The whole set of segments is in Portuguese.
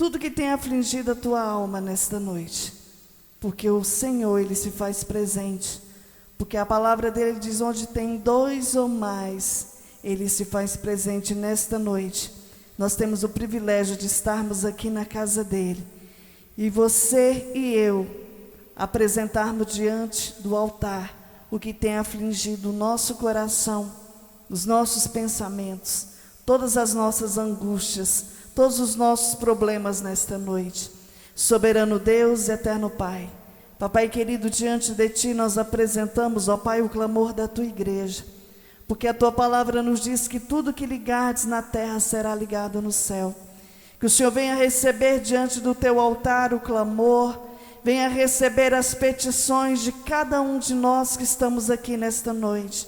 tudo que tem afligido a tua alma nesta noite, porque o Senhor, Ele se faz presente, porque a palavra dele diz: onde tem dois ou mais, Ele se faz presente. Nesta noite, nós temos o privilégio de estarmos aqui na casa dele, e você e eu apresentarmos diante do altar o que tem afligido o nosso coração, os nossos pensamentos, todas as nossas angústias, todos os nossos problemas nesta noite. Soberano Deus, eterno Pai, Papai querido, diante de Ti nós apresentamos, ó Pai, o clamor da Tua igreja, porque a Tua palavra nos diz que tudo que ligardes na terra será ligado no céu. Que o Senhor venha receber diante do Teu altar o clamor, venha receber as petições de cada um de nós que estamos aqui nesta noite.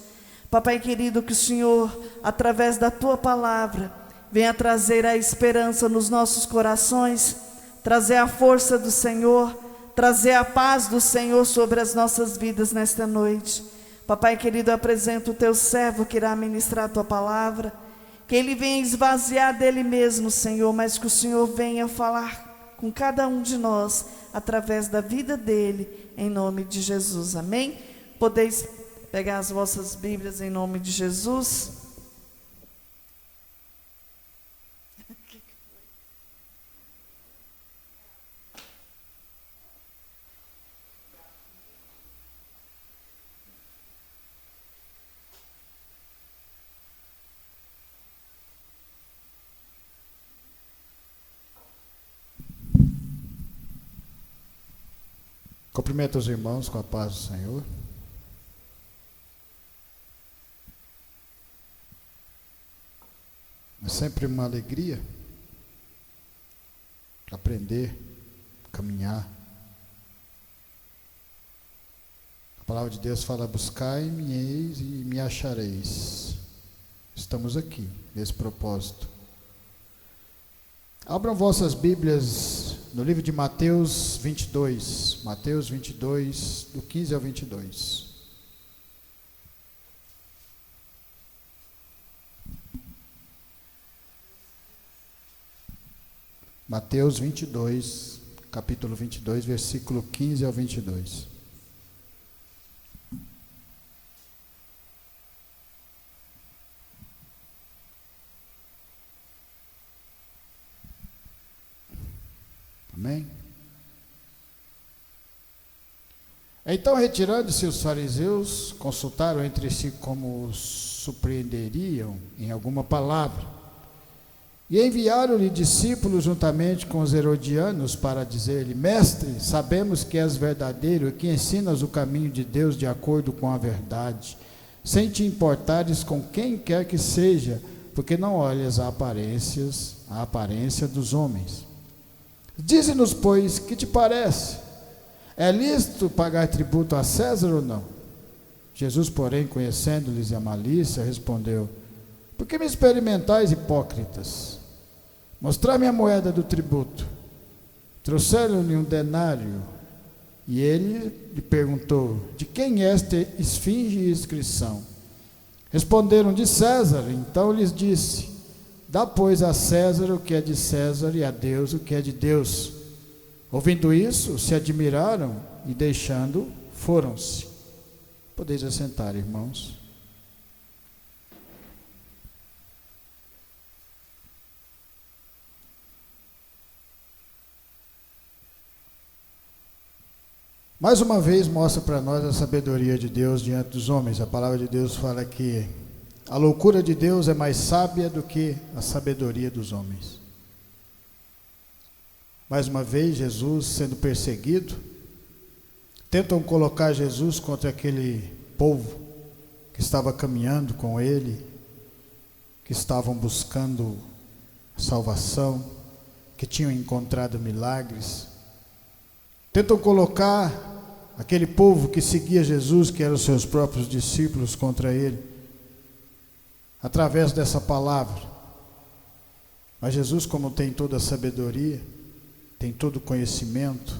Papai querido, que o Senhor, através da Tua palavra, venha trazer a esperança nos nossos corações, trazer a força do Senhor, trazer a paz do Senhor sobre as nossas vidas nesta noite. Papai querido, eu apresento o Teu servo que irá ministrar a Tua palavra, que ele venha esvaziar dele mesmo, Senhor, mas que o Senhor venha falar com cada um de nós, através da vida dele, em nome de Jesus, amém? Podeis pegar as vossas Bíblias em nome de Jesus. Cumprimento os irmãos com a paz do Senhor. É sempre uma alegria aprender, caminhar. A palavra de Deus fala: buscai-me eis e me achareis. Estamos aqui, nesse propósito. Abram vossas Bíblias no livro de Mateus 22. Mateus 22, do 15 ao 22. Mateus 22, capítulo 22, versículo 15 ao 22. Amém? Então, retirando-se os fariseus, consultaram entre si como os surpreenderiam em alguma palavra. E enviaram-lhe discípulos juntamente com os herodianos para dizer-lhe: Mestre, sabemos que és verdadeiro e que ensinas o caminho de Deus de acordo com a verdade, sem te importares com quem quer que seja, porque não olhas a aparência dos homens. Dize-nos, pois, que te parece? É lícito pagar tributo a César ou não? Jesus, porém, conhecendo-lhes a malícia, respondeu: Por que me experimentais, hipócritas? Mostrai-me a moeda do tributo. Trouxeram-lhe um denário, e ele lhe perguntou: De quem é esta esfinge e inscrição? Responderam: De César. Então lhes disse: Dá, pois, a César o que é de César e a Deus o que é de Deus. Ouvindo isso, se admiraram e, deixando, foram-se. Podeis assentar, irmãos. Mais uma vez mostra para nós a sabedoria de Deus diante dos homens. A palavra de Deus fala que a loucura de Deus é mais sábia do que a sabedoria dos homens. Mais uma vez, Jesus sendo perseguido, tentam colocar Jesus contra aquele povo que estava caminhando com ele, que estavam buscando salvação, que tinham encontrado milagres. Tentam colocar aquele povo que seguia Jesus, que eram os seus próprios discípulos, contra ele, através dessa palavra. Mas Jesus, como tem toda a sabedoria, tem todo o conhecimento,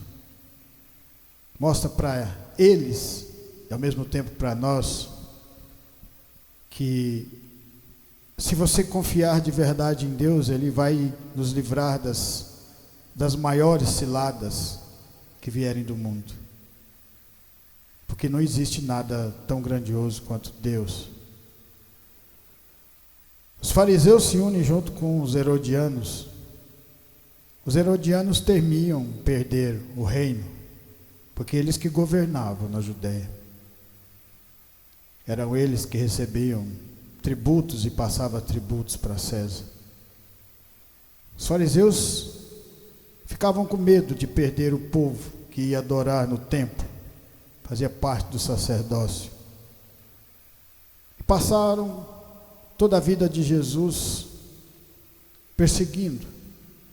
mostra para eles, e ao mesmo tempo para nós, que se você confiar de verdade em Deus, Ele vai nos livrar das das maiores ciladas que vierem do mundo. Porque não existe nada tão grandioso quanto Deus. Os fariseus se unem junto com os herodianos. Os herodianos temiam perder o reino, porque eles que governavam na Judéia. Eram eles que recebiam tributos e passavam tributos para César. Os fariseus ficavam com medo de perder o povo que ia adorar no templo, fazia parte do sacerdócio. E passaram toda a vida de Jesus perseguindo.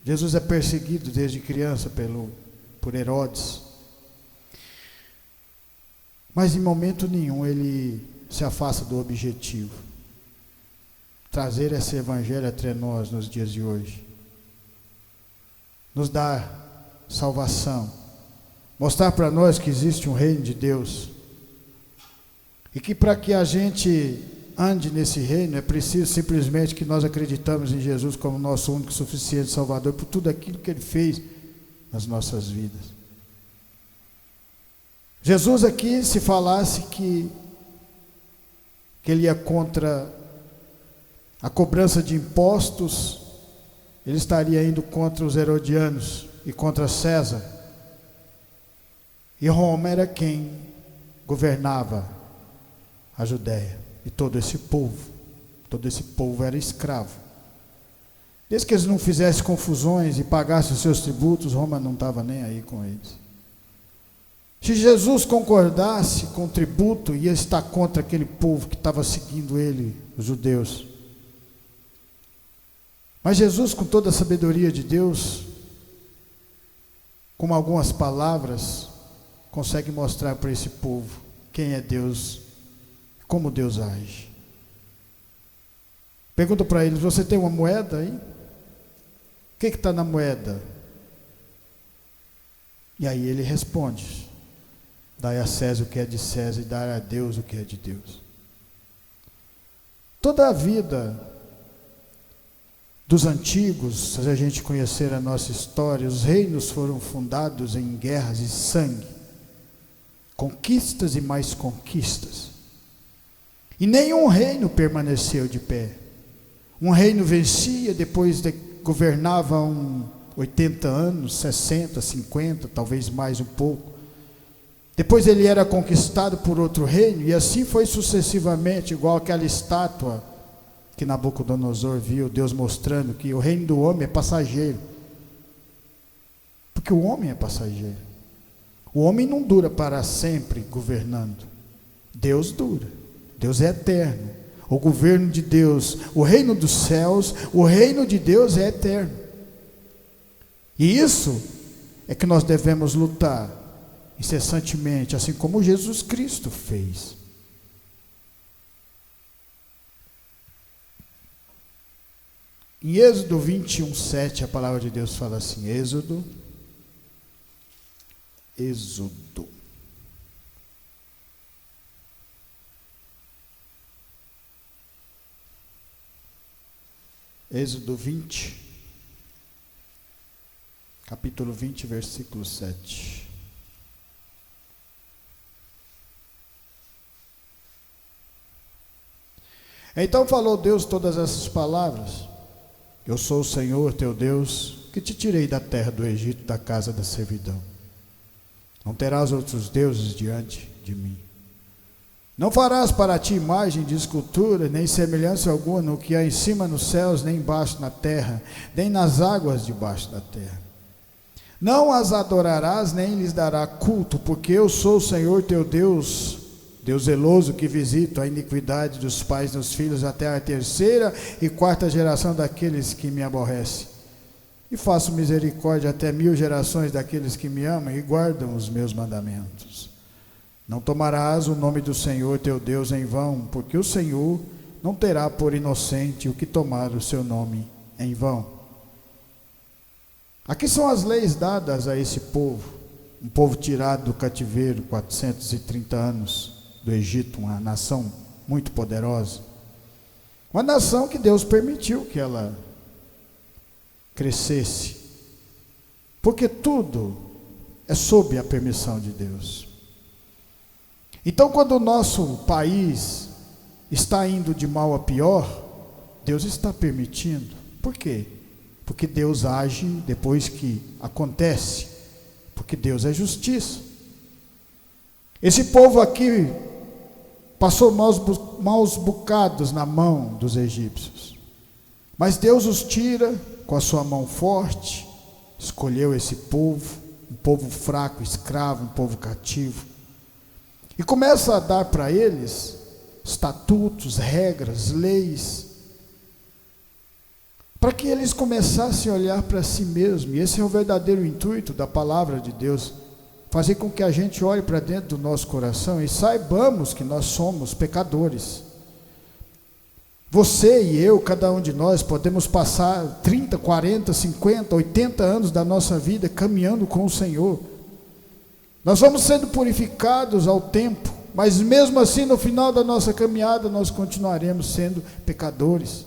Jesus é perseguido desde criança por Herodes. Mas em momento nenhum ele se afasta do objetivo. Trazer esse evangelho entre nós nos dias de hoje. Nos dar salvação. Mostrar para nós que existe um reino de Deus. E que para que a gente ande nesse reino, é preciso simplesmente que nós acreditamos em Jesus como nosso único e suficiente Salvador, por tudo aquilo que Ele fez nas nossas vidas. Jesus aqui, se falasse que Ele ia contra a cobrança de impostos, Ele estaria indo contra os herodianos e contra César. E Roma era quem governava a Judéia. E todo esse povo era escravo. Desde que eles não fizessem confusões e pagassem os seus tributos, Roma não estava nem aí com eles. Se Jesus concordasse com o tributo, ia estar contra aquele povo que estava seguindo ele, os judeus. Mas Jesus, com toda a sabedoria de Deus, com algumas palavras, consegue mostrar para esse povo quem é Deus, como Deus age. Pergunta para eles: você tem uma moeda aí? O que está na moeda? E aí ele responde: dai a César o que é de César e dai a Deus o que é de Deus. Toda a vida dos antigos, se a gente conhecer a nossa história, os reinos foram fundados em guerras e sangue, conquistas e mais conquistas. E nenhum reino permaneceu de pé. Um reino vencia, depois governava 80 anos, 60, 50, talvez mais um pouco. Depois ele era conquistado por outro reino, e assim foi sucessivamente, igual aquela estátua que Nabucodonosor viu, Deus mostrando que o reino do homem é passageiro. Porque o homem é passageiro. O homem não dura para sempre governando. Deus dura. Deus é eterno. O governo de Deus, o reino dos céus, o reino de Deus é eterno. E isso é que nós devemos lutar incessantemente, assim como Jesus Cristo fez. Em Êxodo 21:7, a palavra de Deus fala assim: Êxodo. Êxodo 20, capítulo 20, versículo 7. Então falou Deus todas essas palavras: eu sou o Senhor teu Deus, que te tirei da terra do Egito, da casa da servidão. Não terás outros deuses diante de mim. Não farás para ti imagem de escultura, nem semelhança alguma no que há em cima nos céus, nem embaixo na terra, nem nas águas debaixo da terra. Não as adorarás, nem lhes dará culto, porque eu sou o Senhor teu Deus, Deus zeloso, que visito a iniquidade dos pais nos filhos até a 3ª e 4ª geração daqueles que me aborrecem. E faço misericórdia até 1000 gerações daqueles que me amam e guardam os meus mandamentos. Não tomarás o nome do Senhor teu Deus em vão, porque o Senhor não terá por inocente o que tomar o seu nome em vão. Aqui são as leis dadas a esse povo, um povo tirado do cativeiro, 430 anos do Egito, uma nação muito poderosa, uma nação que Deus permitiu que ela crescesse, Porque tudo é sob a permissão de Deus. Então, quando o nosso país está indo de mal a pior, Deus está permitindo. Por quê? Porque Deus age depois que acontece. Porque Deus é justiça. Esse povo aqui passou maus bocados na mão dos egípcios. Mas Deus os tira com a sua mão forte. Escolheu esse povo, um povo fraco, escravo, um povo cativo. E começa a dar para eles estatutos, regras, leis, para que eles começassem a olhar para si mesmos. E esse é o verdadeiro intuito da palavra de Deus, fazer com que a gente olhe para dentro do nosso coração e saibamos que nós somos pecadores. Você e eu, cada um de nós, podemos passar 30, 40, 50, 80 anos da nossa vida caminhando com o Senhor. Nós vamos sendo purificados ao tempo, mas mesmo assim, no final da nossa caminhada, nós continuaremos sendo pecadores.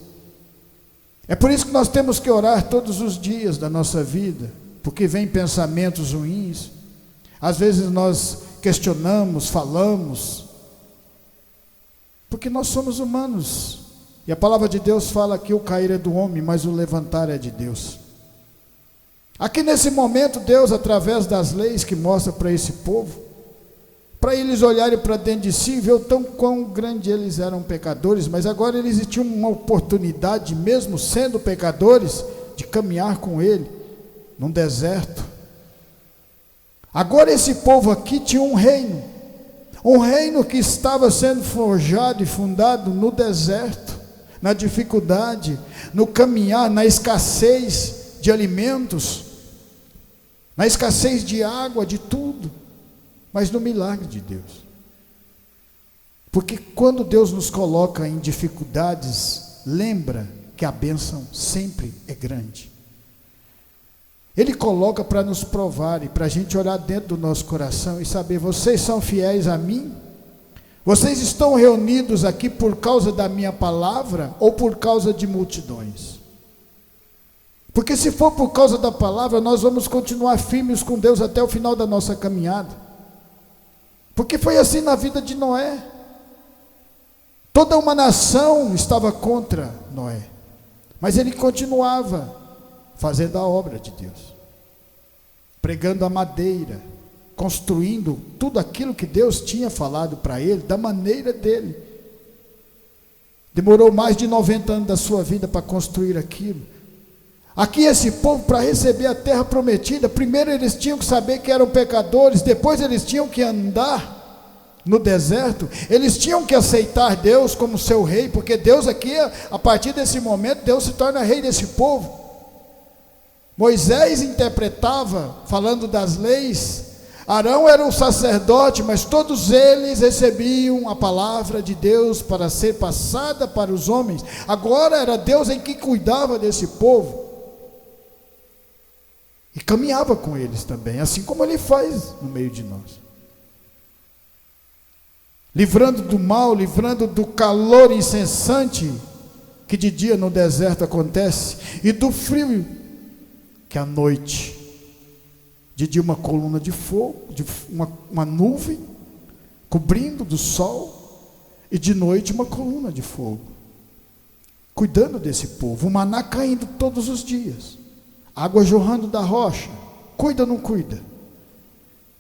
É por isso que nós temos que orar todos os dias da nossa vida, porque vem pensamentos ruins. Às vezes nós questionamos, falamos, porque nós somos humanos. E a palavra de Deus fala que o cair é do homem, mas o levantar é de Deus. Aqui nesse momento, Deus, através das leis que mostra para esse povo, para eles olharem para dentro de si e ver o tão quão grande eles eram pecadores, mas agora eles tinham uma oportunidade, mesmo sendo pecadores, de caminhar com Ele num deserto. Agora esse povo aqui tinha um reino que estava sendo forjado e fundado no deserto, na dificuldade, no caminhar, na escassez de alimentos, na escassez de água, de tudo, mas no milagre de Deus. Porque quando Deus nos coloca em dificuldades, lembra que a bênção sempre é grande. Ele coloca para nos provar e para a gente olhar dentro do nosso coração e saber: vocês são fiéis a mim? Vocês estão reunidos aqui por causa da minha palavra ou por causa de multidões? Porque se for por causa da palavra, nós vamos continuar firmes com Deus até o final da nossa caminhada. Porque foi assim na vida de Noé. Toda uma nação estava contra Noé, mas ele continuava fazendo a obra de Deus, pregando a madeira, construindo tudo aquilo que Deus tinha falado para ele, da maneira dele. Demorou mais de 90 anos da sua vida para construir aquilo. Aqui esse povo, para receber a terra prometida, primeiro eles tinham que saber que eram pecadores, depois eles tinham que andar no deserto, eles tinham que aceitar Deus como seu rei, porque Deus aqui, a partir desse momento, Deus se torna rei desse povo. Moisés interpretava, falando das leis, Arão era um sacerdote, mas todos eles recebiam a palavra de Deus para ser passada para os homens. Agora era Deus em que cuidava desse povo e caminhava com eles também, assim como Ele faz no meio de nós, livrando do mal, livrando do calor incessante que de dia no deserto acontece, e do frio que à noite, de dia uma coluna de fogo, uma nuvem cobrindo do sol, e de noite uma coluna de fogo, cuidando desse povo, o maná caindo todos os dias, água jorrando da rocha. Cuida ou não cuida?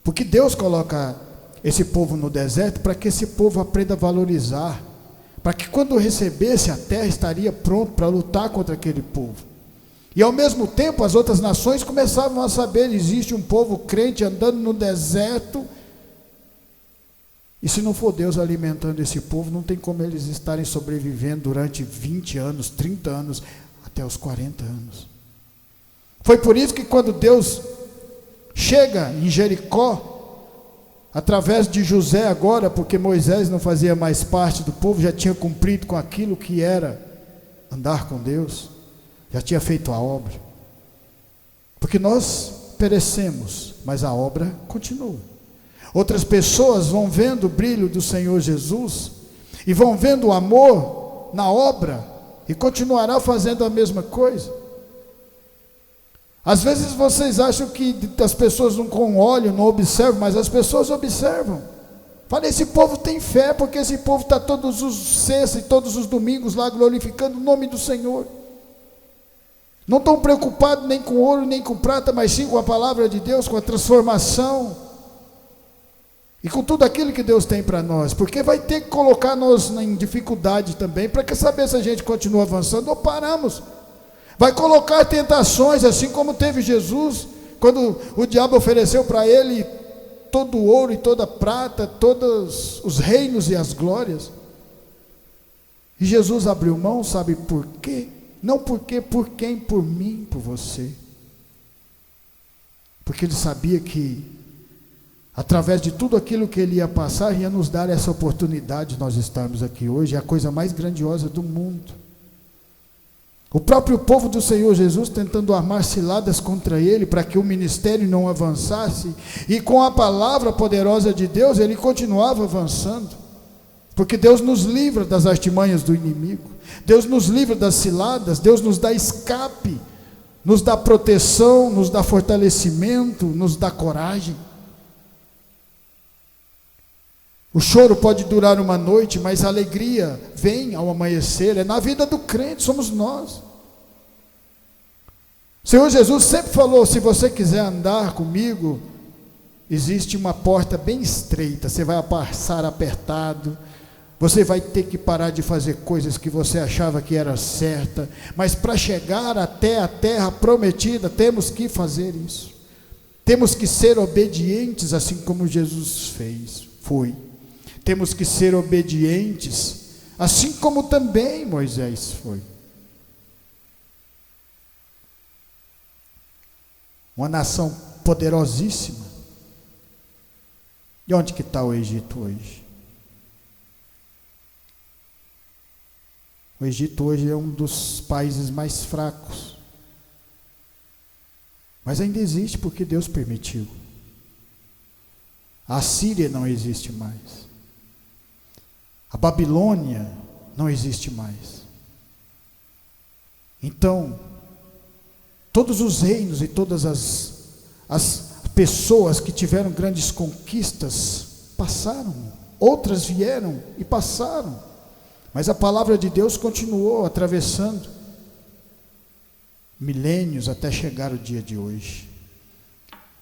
Porque Deus coloca esse povo no deserto para que esse povo aprenda a valorizar, para que quando recebesse a terra estaria pronto para lutar contra aquele povo. E ao mesmo tempo as outras nações começavam a saber: existe um povo crente andando no deserto, e se não for Deus alimentando esse povo, não tem como eles estarem sobrevivendo durante 20 anos, 30 anos, até os 40 anos. Foi por isso que quando Deus chega em Jericó, através de José agora, porque Moisés não fazia mais parte do povo, já tinha cumprido com aquilo que era andar com Deus, já tinha feito a obra. Porque nós perecemos, mas a obra continua. Outras pessoas vão vendo o brilho do Senhor Jesus e vão vendo o amor na obra e continuará fazendo a mesma coisa. Às vezes vocês acham que as pessoas não com olho, não observam, mas as pessoas observam. Fala, esse povo tem fé, porque esse povo está todos os sextas e todos os domingos lá glorificando o nome do Senhor. Não estão preocupados nem com ouro, nem com prata, mas sim com a palavra de Deus, com a transformação. E com tudo aquilo que Deus tem para nós. Porque vai ter que colocar nós em dificuldade também, para saber se a gente continua avançando ou paramos. Vai colocar tentações, assim como teve Jesus, quando o diabo ofereceu para ele todo o ouro e toda a prata, todos os reinos e as glórias. E Jesus abriu mão, sabe por quê? Não porque, por quem? Por mim, por você. Porque ele sabia que, através de tudo aquilo que ele ia passar, ia nos dar essa oportunidade de nós estarmos aqui hoje, é a coisa mais grandiosa do mundo. O próprio povo do Senhor Jesus tentando armar ciladas contra ele, para que o ministério não avançasse, e com a palavra poderosa de Deus, ele continuava avançando, porque Deus nos livra das artimanhas do inimigo, Deus nos livra das ciladas, Deus nos dá escape, nos dá proteção, nos dá fortalecimento, nos dá coragem. O choro pode durar uma noite, mas a alegria vem ao amanhecer. É na vida do crente, somos nós. O Senhor Jesus sempre falou, se você quiser andar comigo, existe uma porta bem estreita, você vai passar apertado, você vai ter que parar de fazer coisas que você achava que era certa, mas para chegar até a terra prometida, temos que fazer isso. Temos que ser obedientes, assim como Jesus foi. Temos que ser obedientes, assim como também Moisés foi. Uma nação poderosíssima. E onde que está o Egito hoje? O Egito hoje é um dos países mais fracos. Mas ainda existe porque Deus permitiu. A Síria não existe mais. A Babilônia não existe mais. Então, todos os reinos e todas as pessoas que tiveram grandes conquistas passaram, outras vieram e passaram, mas a palavra de Deus continuou atravessando milênios até chegar o dia de hoje.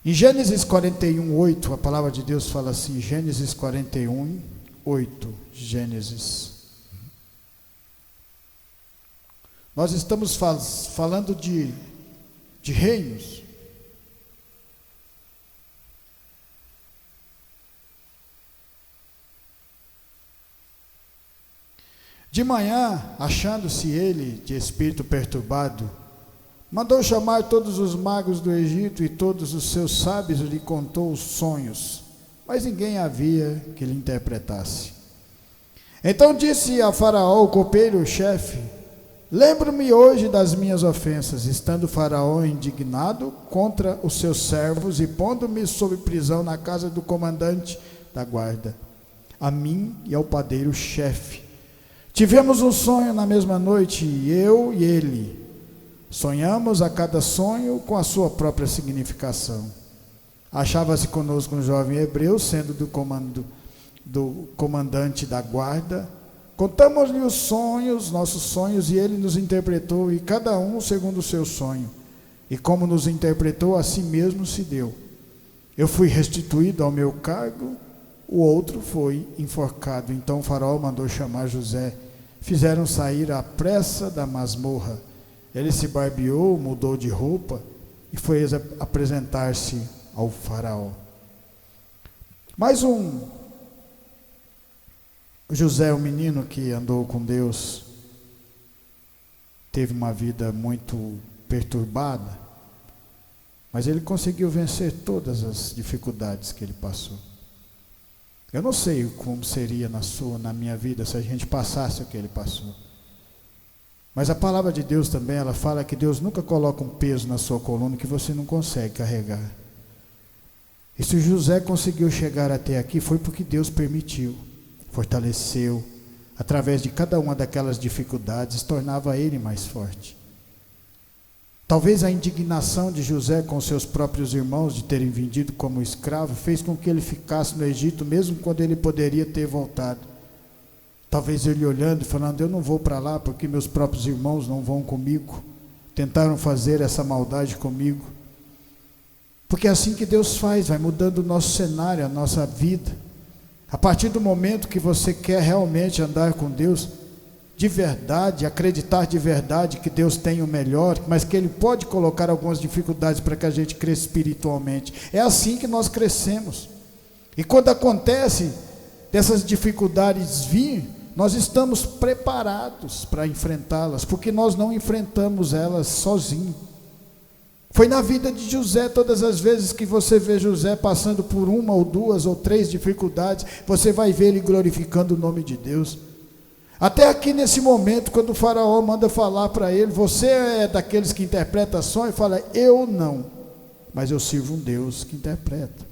Em Gênesis 41:8, a palavra de Deus fala assim, Gênesis 41:8, Gênesis. Nós estamos falando de reinos. De manhã, achando-se ele de espírito perturbado, mandou chamar todos os magos do Egito e todos os seus sábios e lhe contou os sonhos, mas ninguém havia que lhe interpretasse. Então disse a Faraó, o copeiro-chefe, lembro-me hoje das minhas ofensas, estando Faraó indignado contra os seus servos e pondo-me sob prisão na casa do comandante da guarda, a mim e ao padeiro-chefe. Tivemos um sonho na mesma noite, eu e ele. Sonhamos a cada sonho com a sua própria significação. Achava-se conosco um jovem hebreu, sendo do comandante da guarda. Contamos-lhe os sonhos, nossos sonhos, e ele nos interpretou, e cada um segundo o seu sonho. E como nos interpretou, assim mesmo se deu. Eu fui restituído ao meu cargo, o outro foi enforcado. Então o faraó mandou chamar José. Fizeram sair à pressa da masmorra. Ele se barbeou, mudou de roupa e foi apresentar-se ao faraó. Mais um José, um menino que andou com Deus, teve uma vida muito perturbada, mas ele conseguiu vencer todas as dificuldades que ele passou. Eu não sei como seria na minha vida se a gente passasse o que ele passou. Mas a palavra de Deus também, ela fala que Deus nunca coloca um peso na sua coluna que você não consegue carregar. E se José conseguiu chegar até aqui, foi porque Deus permitiu, fortaleceu, através de cada uma daquelas dificuldades, tornava ele mais forte. Talvez a indignação de José com seus próprios irmãos de terem vendido como escravo fez com que ele ficasse no Egito, mesmo quando ele poderia ter voltado. Talvez ele olhando e falando: eu não vou para lá porque meus próprios irmãos não vão comigo, tentaram fazer essa maldade comigo. Porque é assim que Deus faz, vai mudando o nosso cenário, a nossa vida. A partir do momento que você quer realmente andar com Deus de verdade, acreditar de verdade que Deus tem o melhor, mas que Ele pode colocar algumas dificuldades para que a gente cresça espiritualmente. É assim que nós crescemos. E quando acontece dessas dificuldades vir, nós estamos preparados para enfrentá-las, porque nós não enfrentamos elas sozinhos. Foi na vida de José, todas as vezes que você vê José passando por uma ou duas ou três dificuldades, você vai ver ele glorificando o nome de Deus. Até aqui nesse momento, quando o faraó manda falar para ele: você é daqueles que interpreta sonho? E fala: eu não, mas eu sirvo um Deus que interpreta.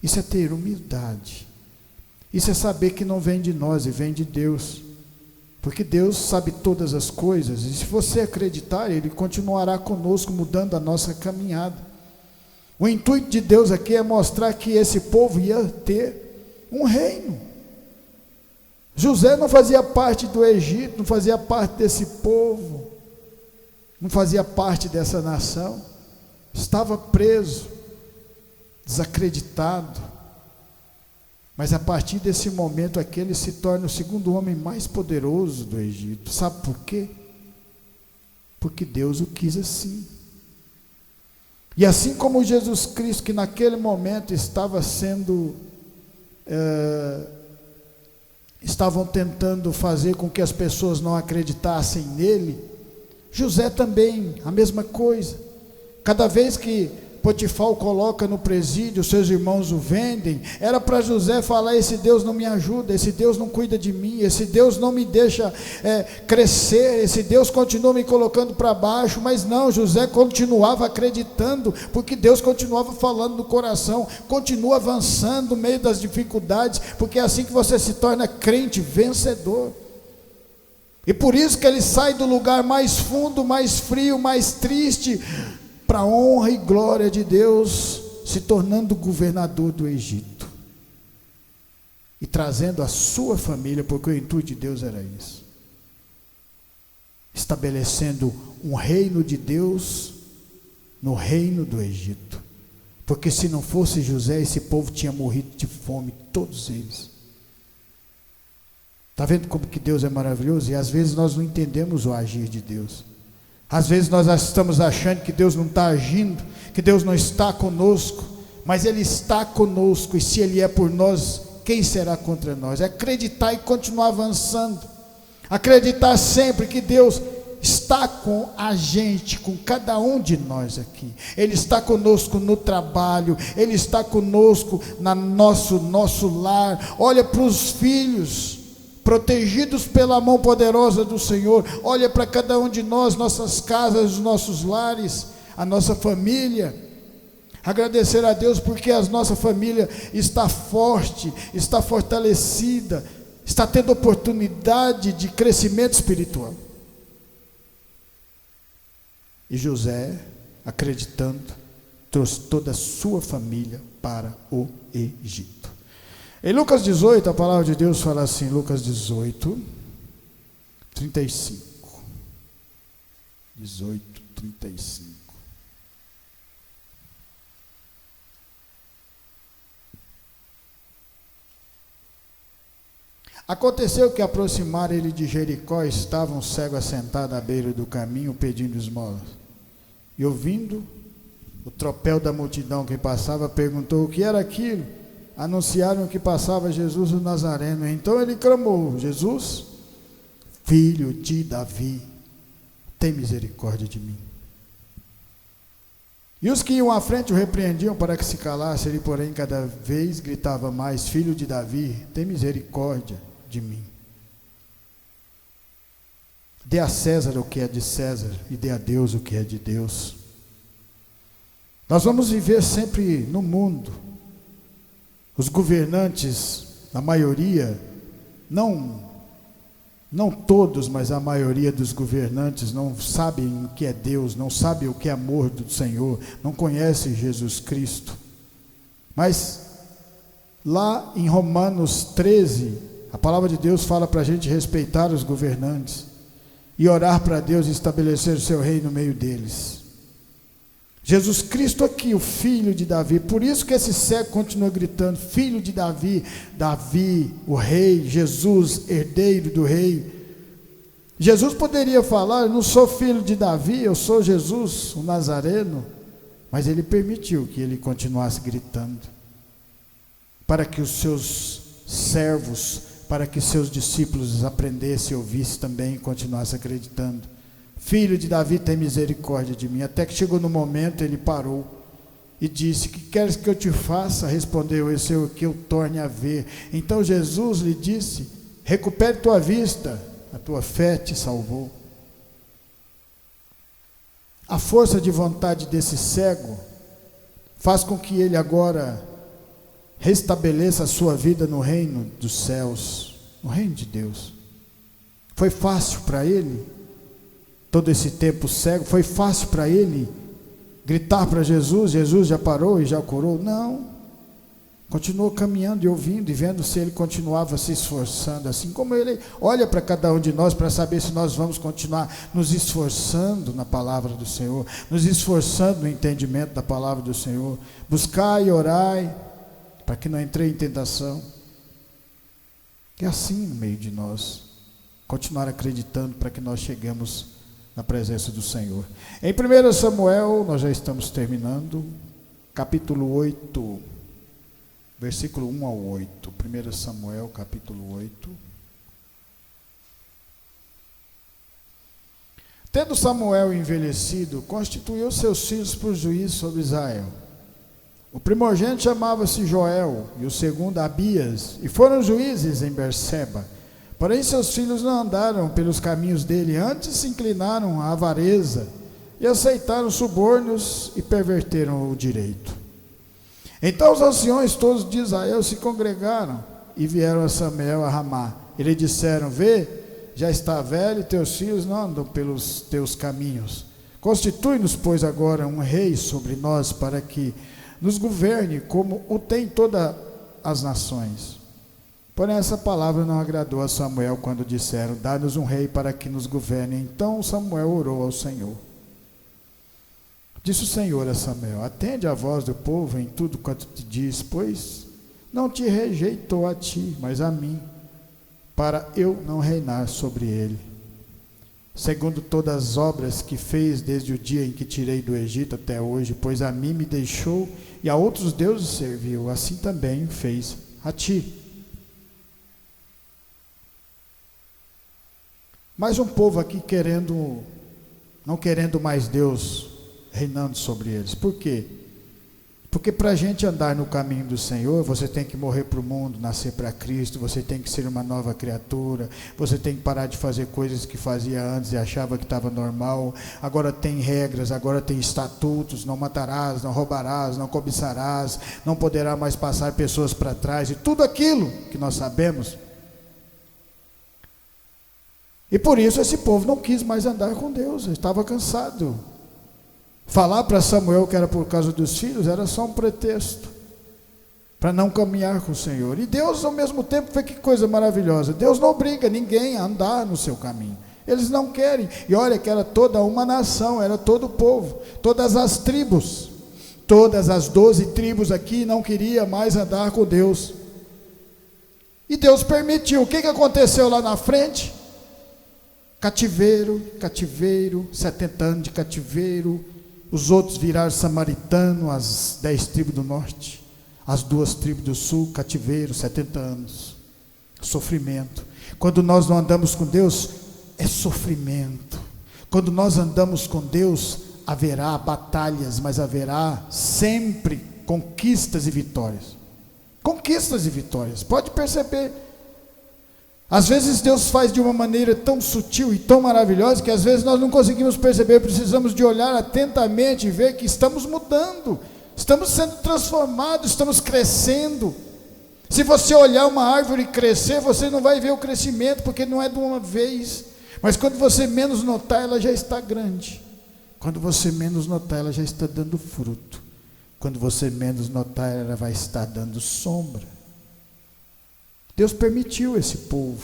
Isso é ter humildade. Isso é saber que não vem de nós e vem de Deus. Porque Deus sabe todas as coisas, e se você acreditar, Ele continuará conosco, mudando a nossa caminhada. O intuito de Deus aqui é mostrar que esse povo ia ter um reino. José não fazia parte do Egito, não fazia parte desse povo, não fazia parte dessa nação, estava preso, desacreditado, mas a partir desse momento aqui ele se torna o segundo homem mais poderoso do Egito. Sabe por quê? Porque Deus o quis assim. E assim como Jesus Cristo, que naquele momento estava sendo estavam tentando fazer com que as pessoas não acreditassem nele, José também, a mesma coisa. Cada vez que Potifar o coloca no presídio, seus irmãos o vendem, era para José falar: esse Deus não me ajuda, esse Deus não cuida de mim, esse Deus não me deixa crescer, esse Deus continua me colocando para baixo. Mas não, José continuava acreditando, porque Deus continuava falando no coração: continua avançando no meio das dificuldades, porque é assim que você se torna crente vencedor. E por isso que ele sai do lugar mais fundo, mais frio, mais triste, para a honra e glória de Deus, se tornando governador do Egito e trazendo a sua família, porque o intuito de Deus era isso, estabelecendo um reino de Deus no reino do Egito. Porque se não fosse José, esse povo tinha morrido de fome, todos eles. Está vendo como que Deus é maravilhoso? E às vezes nós não entendemos o agir de Deus. Às vezes nós estamos achando que Deus não está agindo, que Deus não está conosco, mas Ele está conosco, e se Ele é por nós, quem será contra nós? É acreditar e continuar avançando, acreditar sempre que Deus está com a gente, com cada um de nós aqui. Ele está conosco no trabalho, Ele está conosco no nosso lar. Olha para os filhos, protegidos pela mão poderosa do Senhor. Olha para cada um de nós, nossas casas, os nossos lares, a nossa família. Agradecer a Deus porque a nossa família está forte, está fortalecida, está tendo oportunidade de crescimento espiritual. E José, acreditando, trouxe toda a sua família para o Egito. Em Lucas 18, a palavra de Deus fala assim, Lucas 18, 35. 18, 35. Aconteceu que, aproximaram ele de Jericó, estava um cego assentado à beira do caminho, pedindo esmolas. E ouvindo o tropel da multidão que passava, perguntou o que era aquilo. Anunciaram que passava Jesus o Nazareno. Então ele clamou: Jesus, filho de Davi, tem misericórdia de mim. E os que iam à frente o repreendiam para que se calasse. Ele, porém, cada vez gritava mais: filho de Davi, tem misericórdia de mim. Dê a César o que é de César e dê a Deus o que é de Deus. Nós vamos viver sempre no mundo. Os governantes, a maioria, não Não todos, mas a maioria dos governantes não sabem o que é Deus, não sabem o que é amor do Senhor, não conhecem Jesus Cristo. Mas lá em Romanos 13, a palavra de Deus fala para a gente respeitar os governantes e orar para Deus estabelecer o seu reino no meio deles. Jesus Cristo aqui, o filho de Davi, por isso que esse cego continua gritando, filho de Davi, Davi, o rei, Jesus, herdeiro do rei. Jesus poderia falar, eu não sou filho de Davi, eu sou Jesus, o Nazareno, mas ele permitiu que ele continuasse gritando, para que os seus servos, para que seus discípulos aprendessem e ouvissem também e continuassem acreditando. Filho de Davi, tem misericórdia de mim. Até que chegou no momento, ele parou e disse, que queres que eu te faça? Respondeu, esse é o que eu torne a ver. Então Jesus lhe disse, recupere tua vista, a tua fé te salvou. A força de vontade desse cego faz com que ele agora restabeleça a sua vida no reino dos céus, no reino de Deus. Foi fácil para ele? Todo esse tempo cego, foi fácil para ele gritar para Jesus, Jesus já parou e já curou? Não, continuou caminhando e ouvindo e vendo se ele continuava se esforçando, assim como ele olha para cada um de nós para saber se nós vamos continuar nos esforçando na palavra do Senhor, nos esforçando no entendimento da palavra do Senhor. Buscai e orai para que não entrei em tentação. É assim no meio de nós, continuar acreditando para que nós cheguemos na presença do Senhor. Em 1 Samuel, nós já estamos terminando, capítulo 8, versículo 1 ao 8. 1 Samuel, capítulo 8. Tendo Samuel envelhecido, constituiu seus filhos por juiz sobre Israel. O primogênito chamava-se Joel, e o segundo Abias, e foram juízes em Berseba. Porém seus filhos não andaram pelos caminhos dele, antes se inclinaram à avareza, e aceitaram subornos e perverteram o direito. Então os anciões todos de Israel se congregaram, e vieram a Samuel a Ramá. E lhe disseram, vê, já está velho, e teus filhos não andam pelos teus caminhos. Constitui-nos, pois, agora um rei sobre nós, para que nos governe, como o tem todas as nações. Porém essa palavra não agradou a Samuel quando disseram, dá-nos um rei para que nos governe. Então Samuel orou ao Senhor. Disse o Senhor a Samuel, atende a voz do povo em tudo quanto te diz, pois não te rejeitou a ti, mas a mim, para eu não reinar sobre ele. Segundo todas as obras que fez desde o dia em que tirei do Egito até hoje, pois a mim me deixou e a outros deuses serviu, assim também fez a ti. Mais um povo aqui não querendo mais Deus reinando sobre eles. Por quê? Porque para a gente andar no caminho do Senhor, você tem que morrer para o mundo, nascer para Cristo, você tem que ser uma nova criatura, você tem que parar de fazer coisas que fazia antes e achava que estava normal. Agora tem regras, agora tem estatutos, não matarás, não roubarás, não cobiçarás, não poderá mais passar pessoas para trás, e tudo aquilo que nós sabemos. E por isso esse povo não quis mais andar com Deus, estava cansado. Falar para Samuel que era por causa dos filhos era só um pretexto para não caminhar com o Senhor. E Deus ao mesmo tempo, foi que coisa maravilhosa, Deus não obriga ninguém a andar no seu caminho, eles não querem. E olha que era toda uma nação, era todo o povo, todas as tribos, todas as 12 tribos aqui não queriam mais andar com Deus. E Deus permitiu. O que aconteceu lá na frente? Cativeiro, 70 anos de cativeiro. Os outros viraram samaritano, as 10 tribos do norte, as 2 tribos do sul, cativeiro, 70 anos, sofrimento. Quando nós não andamos com Deus, é sofrimento. Quando nós andamos com Deus, haverá batalhas, mas haverá sempre conquistas e vitórias. Conquistas e vitórias, pode perceber. Às vezes Deus faz de uma maneira tão sutil e tão maravilhosa que às vezes nós não conseguimos perceber. Precisamos de olhar atentamente e ver que estamos mudando, estamos sendo transformados, estamos crescendo. Se você olhar uma árvore crescer, você não vai ver o crescimento, porque não é de uma vez. Mas quando você menos notar, ela já está grande. Quando você menos notar, ela já está dando fruto. Quando você menos notar, ela vai estar dando sombra. Deus permitiu esse povo,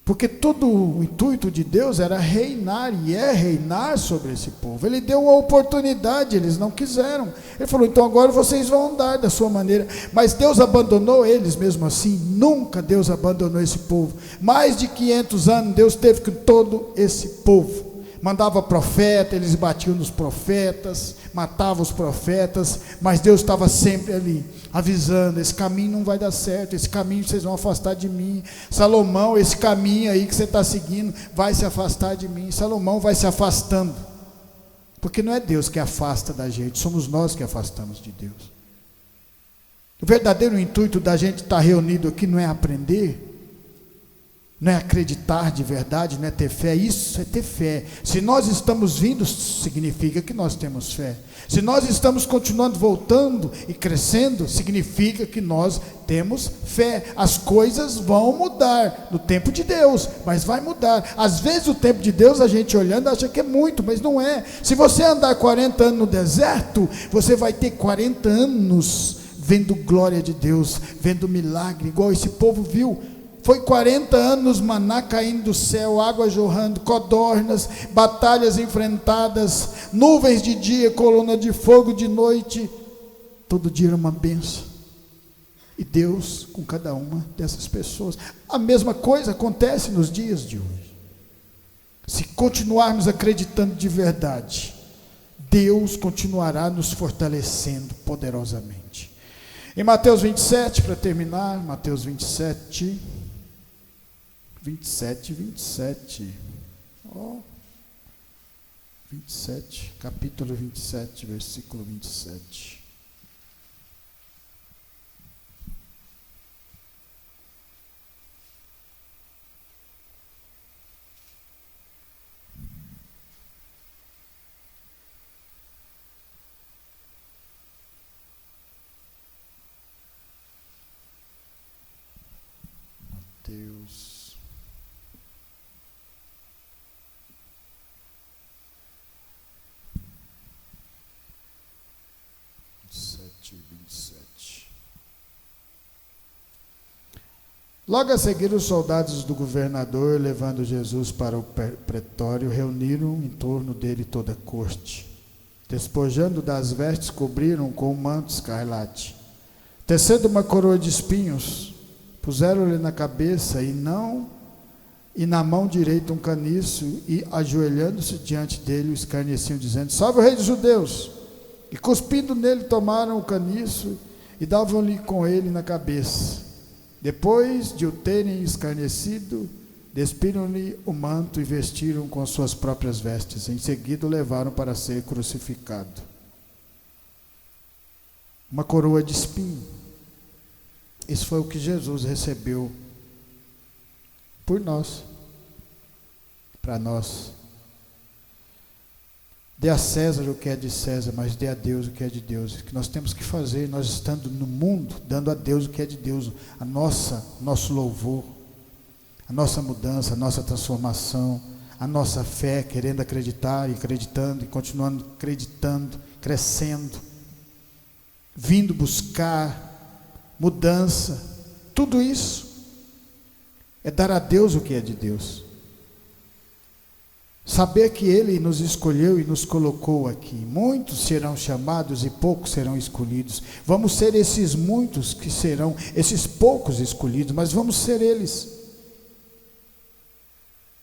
porque todo o intuito de Deus era reinar, e é reinar sobre esse povo. Ele deu uma oportunidade, eles não quiseram. Ele falou, então agora vocês vão andar da sua maneira. Mas Deus abandonou eles mesmo assim? Nunca Deus abandonou esse povo. Mais de 500 anos Deus teve com todo esse povo. Mandava profeta, eles batiam nos profetas, matavam os profetas, mas Deus estava sempre ali, avisando, esse caminho não vai dar certo, esse caminho vocês vão afastar de mim. Salomão, esse caminho aí que você está seguindo, vai se afastar de mim. Salomão vai se afastando, porque não é Deus que afasta da gente, somos nós que afastamos de Deus. O verdadeiro intuito da gente estar reunido aqui não é aprender, não é acreditar de verdade, não é ter fé. Isso é ter fé. Se nós estamos vindo, significa que nós temos fé. Se nós estamos continuando voltando e crescendo, significa que nós temos fé. As coisas vão mudar no tempo de Deus, mas vai mudar. Às vezes o tempo de Deus, a gente olhando acha que é muito, mas não é. Se você andar 40 anos no deserto, você vai ter 40 anos vendo glória de Deus, vendo milagre, igual esse povo viu. Foi 40 anos, maná caindo do céu, água jorrando, codornas, batalhas enfrentadas, nuvens de dia, coluna de fogo de noite. Todo dia era uma bênção. E Deus com cada uma dessas pessoas. A mesma coisa acontece nos dias de hoje. Se continuarmos acreditando de verdade, Deus continuará nos fortalecendo poderosamente. Em Mateus 27, para terminar, Mateus 27, ó, 27, capítulo 27, versículo 27. Mateus 27. Logo a seguir, os soldados do governador, levando Jesus para o pretório, reuniram em torno dele toda a corte. Despojando das vestes, cobriram com um manto escarlate. Tecendo uma coroa de espinhos, puseram-lhe na cabeça e na mão direita um caniço, e ajoelhando-se diante dele, o escarneciam, dizendo: Salve o rei dos judeus! E cuspindo nele, tomaram o caniço e davam-lhe com ele na cabeça. Depois de o terem escarnecido, despiram-lhe o manto e vestiram com suas próprias vestes. Em seguida o levaram para ser crucificado. Uma coroa de espinho. Isso foi o que Jesus recebeu por nós, para nós. Dê a César o que é de César, mas dê a Deus o que é de Deus. O que nós temos que fazer, nós estando no mundo, dando a Deus o que é de Deus, nosso louvor, a nossa mudança, a nossa transformação, a nossa fé, querendo acreditar e acreditando e continuando acreditando, crescendo, vindo buscar mudança. Tudo isso é dar a Deus o que é de Deus. Saber que Ele nos escolheu e nos colocou aqui. Muitos serão chamados e poucos serão escolhidos. Vamos ser esses muitos que serão, esses poucos escolhidos, mas vamos ser eles.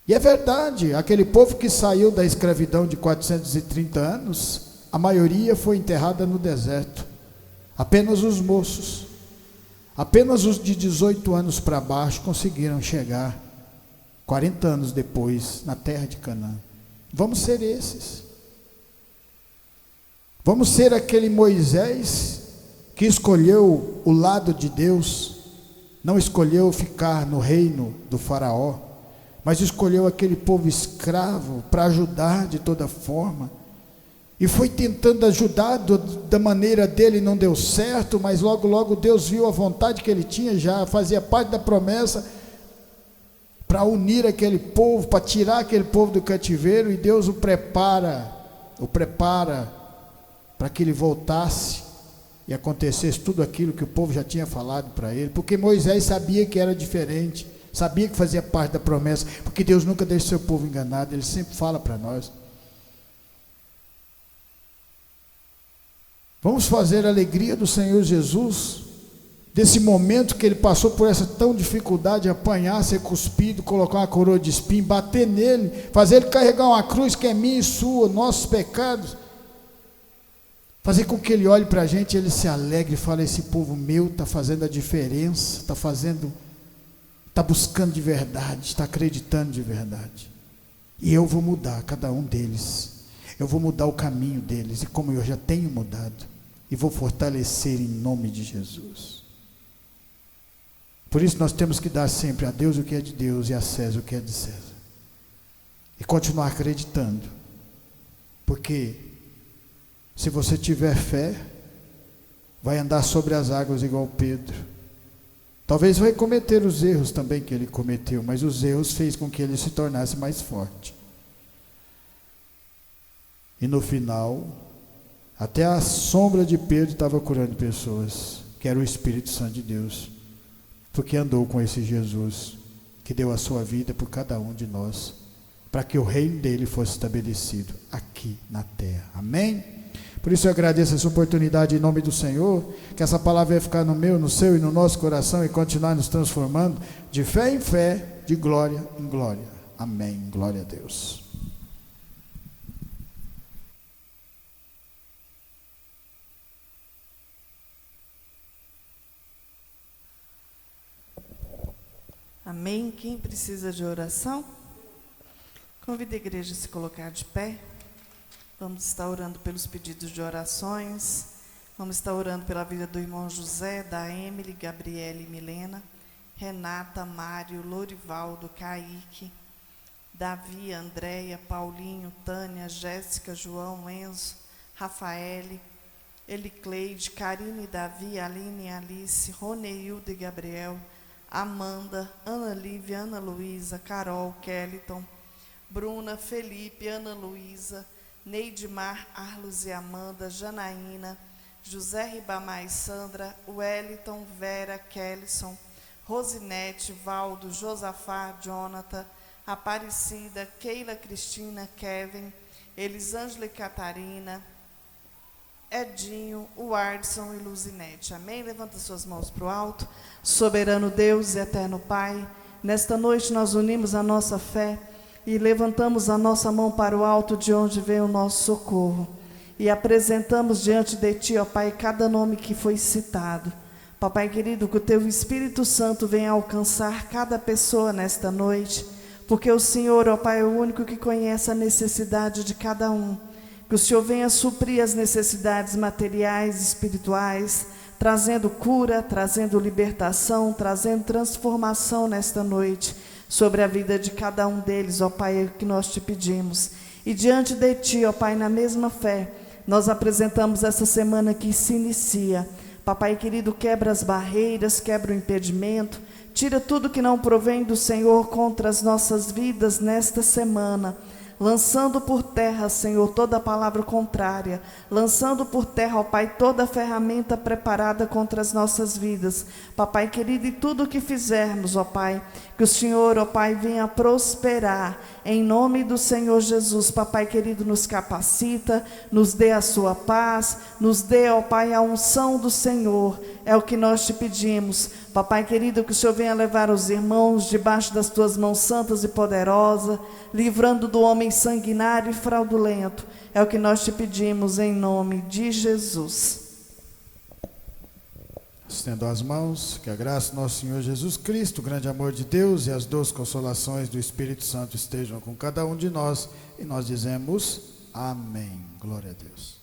E é verdade, aquele povo que saiu da escravidão de 430 anos, a maioria foi enterrada no deserto. Apenas os moços, apenas os de 18 anos para baixo conseguiram chegar 40 anos depois, na terra de Canaã. Vamos ser esses. Vamos ser aquele Moisés que escolheu o lado de Deus, não escolheu ficar no reino do faraó, mas escolheu aquele povo escravo para ajudar de toda forma. e foi tentando ajudar da maneira dele, não deu certo, mas logo Deus viu a vontade que ele tinha, já fazia parte da promessa, para unir aquele povo, para tirar aquele povo do cativeiro, e Deus o prepara para que ele voltasse e acontecesse tudo aquilo que o povo já tinha falado para ele, porque Moisés sabia que era diferente, sabia que fazia parte da promessa, porque Deus nunca deixa seu povo enganado, ele sempre fala para nós. Vamos fazer a alegria do Senhor Jesus, desse momento que ele passou por essa tão dificuldade, apanhar, ser cuspido, colocar uma coroa de espinho, bater nele, fazer ele carregar uma cruz que é minha e sua, nossos pecados, fazer com que ele olhe para a gente, ele se alegre e fale: esse povo meu está fazendo a diferença, está buscando de verdade, está acreditando de verdade, e eu vou mudar cada um deles, eu vou mudar o caminho deles, e como eu já tenho mudado, e vou fortalecer em nome de Jesus. Por isso nós temos que dar sempre a Deus o que é de Deus e a César o que é de César, e continuar acreditando, porque se você tiver fé, vai andar sobre as águas igual Pedro. Talvez vai cometer os erros também que ele cometeu, mas os erros fez com que ele se tornasse mais forte. E no final, até a sombra de Pedro estava curando pessoas, que era o Espírito Santo de Deus, porque andou com esse Jesus, que deu a sua vida por cada um de nós, para que o reino dele fosse estabelecido aqui na terra. Amém? Por isso eu agradeço essa oportunidade em nome do Senhor, que essa palavra vai ficar no meu, no seu e no nosso coração e continuar nos transformando de fé em fé, de glória em glória. Amém. Glória a Deus. Amém. Quem precisa de oração? Convido a igreja a se colocar de pé. Vamos estar orando pelos pedidos de orações. Vamos estar orando pela vida do irmão José, da Emily, Gabriele e Milena, Renata, Mário, Lorivaldo, Kaique, Davi, Andréia, Paulinho, Tânia, Jéssica, João, Enzo, Rafaele, Elicleide, Karine, Davi, Aline, Alice, Roneildo e Gabriel, Amanda, Ana Lívia, Ana Luísa, Carol, Kellyton, Bruna, Felipe, Ana Luísa, Neidmar, Arlos e Amanda, Janaína, José Ribamar e Sandra, Wellington, Vera, Kellyson, Rosinete, Valdo, Josafá, Jonathan, Aparecida, Keila, Cristina, Kevin, Elisângela e Catarina, Edinho, Wardson e Luzinete. Amém? Levanta suas mãos para o alto. Soberano Deus e eterno Pai, nesta noite nós unimos a nossa fé e levantamos a nossa mão para o alto, de onde vem o nosso socorro, e apresentamos diante de Ti, ó Pai, cada nome que foi citado. Papai querido, que o Teu Espírito Santo venha alcançar cada pessoa nesta noite, porque o Senhor, ó Pai, é o único que conhece a necessidade de cada um. Que o Senhor venha suprir as necessidades materiais e espirituais, trazendo cura, trazendo libertação, trazendo transformação nesta noite, sobre a vida de cada um deles, ó Pai, é o que nós te pedimos. E diante de Ti, ó Pai, na mesma fé, nós apresentamos essa semana que se inicia. Papai querido, quebra as barreiras, quebra o impedimento, tira tudo que não provém do Senhor contra as nossas vidas nesta semana, lançando por terra, Senhor, toda palavra contrária, lançando por terra, ó Pai, toda ferramenta preparada contra as nossas vidas. Papai querido, e tudo o que fizermos, ó Pai, que o Senhor, ó Pai, venha prosperar, em nome do Senhor Jesus. Papai querido, nos capacita, nos dê a sua paz, nos dê, ó Pai, a unção do Senhor, é o que nós te pedimos. Papai querido, que o Senhor venha levar os irmãos debaixo das tuas mãos santas e poderosas, livrando do homem sanguinário e fraudulento, é o que nós te pedimos em nome de Jesus. Estendo as mãos, que a graça do nosso Senhor Jesus Cristo, o grande amor de Deus e as doces consolações do Espírito Santo estejam com cada um de nós, e nós dizemos amém. Glória a Deus.